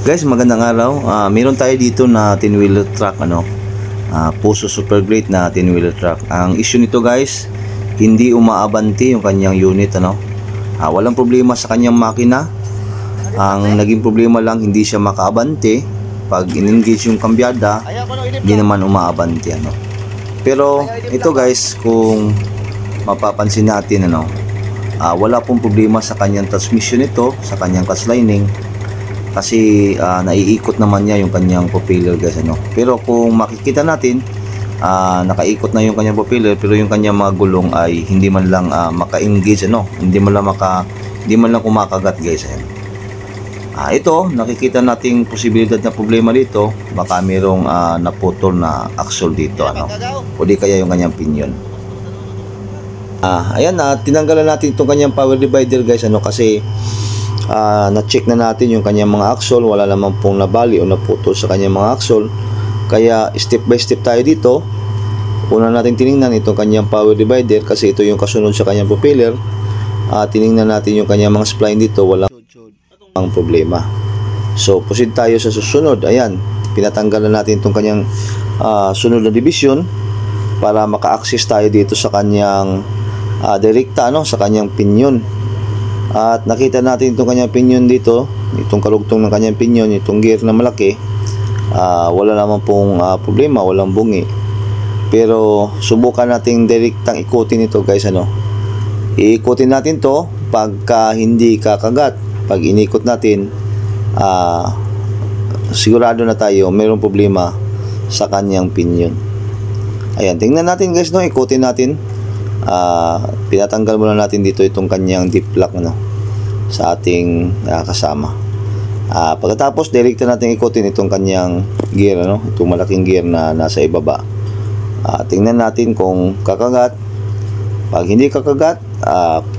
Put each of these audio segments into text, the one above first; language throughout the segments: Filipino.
Guys, magandang araw. Meron tayo dito na 10-wheeler truck, Puso Super Great na 10-wheeler truck. Ang issue nito guys, hindi umaabante yung kanyang unit, walang problema sa kanyang makina. Ang naging problema lang, hindi siya makaabante. Pag in-engage yung kambyada, hindi naman umaabante, Pero ito guys, kung mapapansin natin, wala pong problema sa kanyang transmission nito, sa kanyang clutch lining. Kasi naiikot naman niya yung kanyang propeller guys, Pero kung makikita natin, nakaikot na yung kanyang propeller, pero yung kanyang mga gulong ay hindi man lang maka-engage, Hindi man lang kumakagat guys, ito, nakikita nating posibilidad na problema dito. Baka mayroong naputol na axle dito, O di kaya yung kanyang pinion. Ayan, tinanggalan natin itong kanyang power divider guys, kasi na-check na natin yung kanyang mga axle. Wala naman pong nabali o naputol sa kanyang mga axle. Kaya step by step tayo dito. Una natin tiningnan itong kanyang power divider, kasi ito yung kasunod sa kanyang propeller. Tiningnan natin yung kanyang mga spline dito. Walang ang problema. So proceed tayo sa susunod. Ayan, pinatanggalan natin itong kanyang sunod na division para maka-access tayo dito sa kanyang direkta, sa kanyang pinion. At nakita natin itong kanyang pinion dito, itong kalugtong ng kanyang pinion, itong gear na malaki. Wala naman pong problema, walang bungi. Pero subukan nating direktang ikutin ito guys, Iikutin natin to pagka hindi kakagat. Pag inikot natin, sigurado na tayo mayroong problema sa kanyang pinion. Ayan, tingnan natin guys, ikutin natin. Pinatanggal muna natin dito itong kanyang deep lock, sa ating kasama. Pagkatapos direkta natin ikutin itong kanyang gear, itong malaking gear na nasa ibaba. Tingnan natin kung kakagat. Pag hindi kakagat,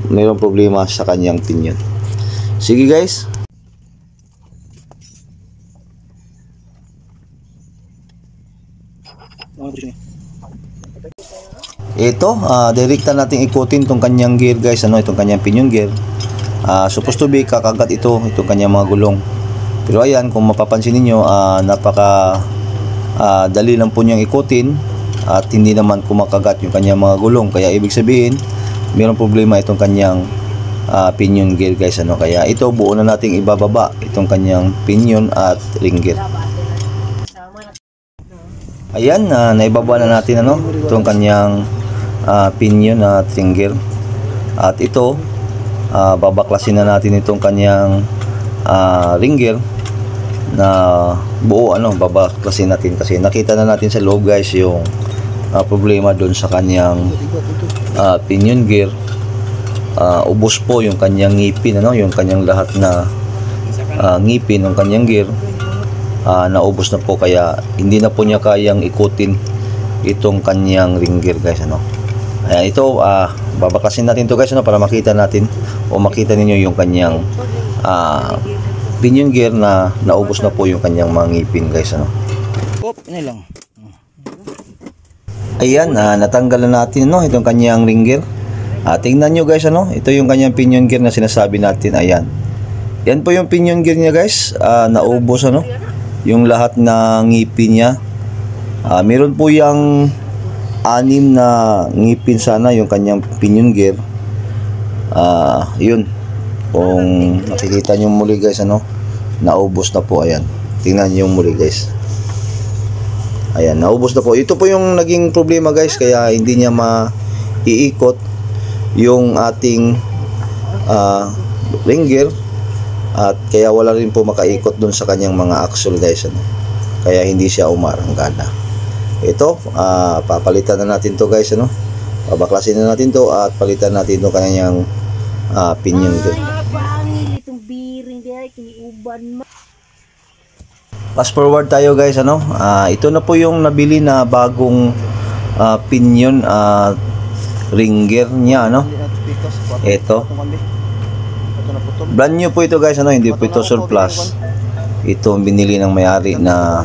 mayroong problema sa kanyang pinion. Sige guys. Ito, direkta nating ikutin itong kanyang gear guys, itong kanyang pinion gear. Supposed to be kakagat itong kanyang mga gulong. Pero ayan, kung mapapansin niyo, napaka dali lang po niyang ikutin at hindi naman kumakagat yung kanyang mga gulong. Kaya ibig sabihin, mayroong problema itong kanyang pinion gear guys, Kaya ito, buo na nating ibababa itong kanyang pinion at ring gear. Ayan, naibaba na natin itong kanyang pinion at ring gear. At ito, babaklasin na natin itong kanyang ring gear na buo, babaklasin natin kasi nakita na natin sa loob guys yung problema doon sa kanyang pinion gear. Ubos po yung kanyang ngipin, yung kanyang lahat na ngipin ng kanyang gear, naubos na po, kaya hindi na po niya kayang ikutin itong kanyang ring gear guys, Ayan, ito, babaklasin natin to guys, para makita natin o makita ninyo yung kanyang pinion gear na naubos na po yung kanyang mga ngipin guys, Ayan, natanggal na natin itong kanyang ring gear. Tingnan nyo guys, ito yung kanyang pinion gear na sinasabi natin. Ayan, yan po yung pinion gear niya guys. Naubos yung lahat na ngipin niya. Meron po yung 6 na ngipin sana yung kanyang pinion gear. Yun, kung nakikita nyo muli guys, naubos na po. Ayan, tingnan nyo muli guys. Ayan, naubos na po. Ito po yung naging problema guys, kaya hindi niya maiikot yung ating ring gear, at kaya wala rin po makaikot dun sa kanyang mga axle guys, kaya hindi siya umaranggana. Ito, papalitan na natin to guys, babaklasin na natin to at palitan natin to kanyang pinion gear. Fast forward tayo guys, ito na po yung nabili na bagong pinion ring gear niya, ito brand new po ito guys, hindi po ito surplus. Ito ang binili ng may-ari na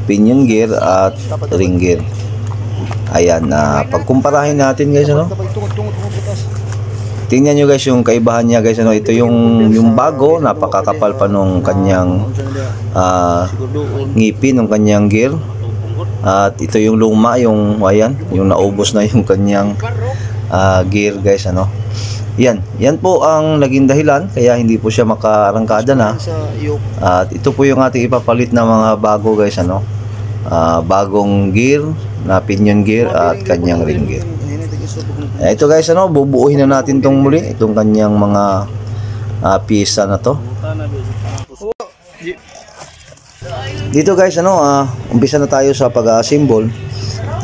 pinion gear at ring gear. Ayan, pagkumparahin natin guys, tingnan nyo guys yung kaibahan niya guys, ano, ito yung bago, napakakapal pa nung kanyang ngipin ng kanyang gear. At ito yung luma, yung ayan, yung naubos na yung kanyang gear guys, ano. Yan po ang naging dahilan kaya hindi po siya makaarangkada na. At ito po yung ating ipapalit na mga bago guys, ano. Bagong gear na pinion gear at kanyang ring gear. Ito guys, ano, bubuuhin na natin tong muli itong kanyang mga piyesa na to. Dito guys, ano, umpisa na tayo sa pag-assemble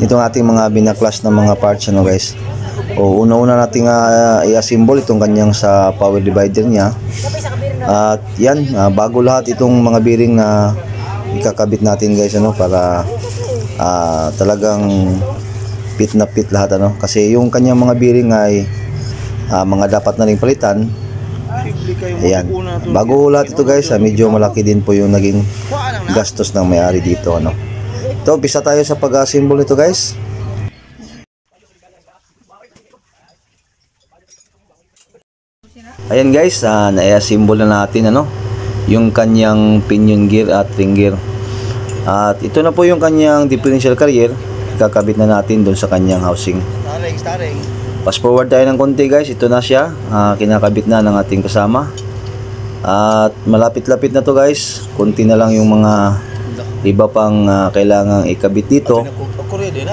itong ating mga binaklas na mga parts, ano guys. O una-una nating i-assemble itong kanyang sa power divider niya. At yan, bago lahat itong mga bearing na ikakabit natin guys, ano, para talagang fit na fit lahat, ano, kasi yung kanyang mga bearing ay mga dapat na ring palitan. Ayan, bago lahat ito guys, medyo malaki din po yung naging gastos ng may-ari dito, ano. Ito, umpisa tayo sa pag-assemble nito guys. Ayan guys, na-assemble na natin, ano, yung kanyang pinion gear at ring gear. At ito na po yung kanyang differential carrier. Kakabit na natin doon sa kanyang housing. Fast forward tayo ng konti guys, ito na siya, kinakabit na ng ating kasama. At malapit-lapit na to guys, konti na lang yung mga iba pang kailangang ikabit dito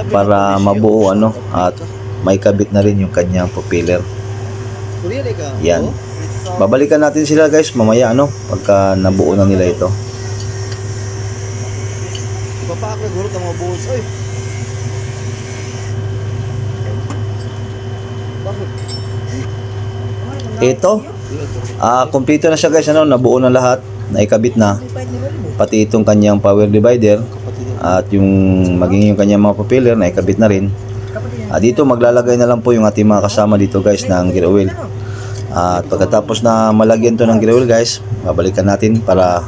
para mabuo, ano, at may kabit na rin yung kanyang propeller. Yan, babalikan natin sila guys mamaya, ano, pagka nabuo na nila ito. Ito, kumpleto na siya guys, ano, nabuo na lahat, naikabit na pati itong kanyang power divider at yung maging yung kanyang mga propeller naikabit na rin. Dito maglalagay na lang po yung ating mga kasama dito guys ng gear oil. At pagkatapos na malagyan to ng gear oil guys, babalikan natin para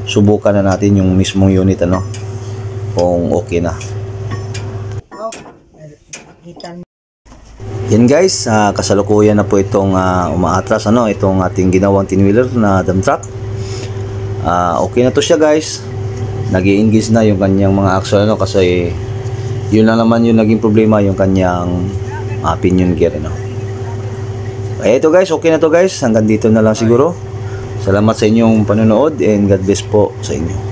subukan na natin yung mismong unit, ano, kung okay na. Yan guys, kasalukuyan na po itong umaatras, ano, itong ating ginawang 10-wheeler na dump truck. Okay na to siya guys, nag-i-engage na yung kanyang mga axle, ano, kasi yun lang naman yung naging problema, yung kanyang pinion gear, ano. Ito guys, okay na to guys, hanggang dito na lang siguro. Salamat sa inyong panonood and God bless po sa inyo.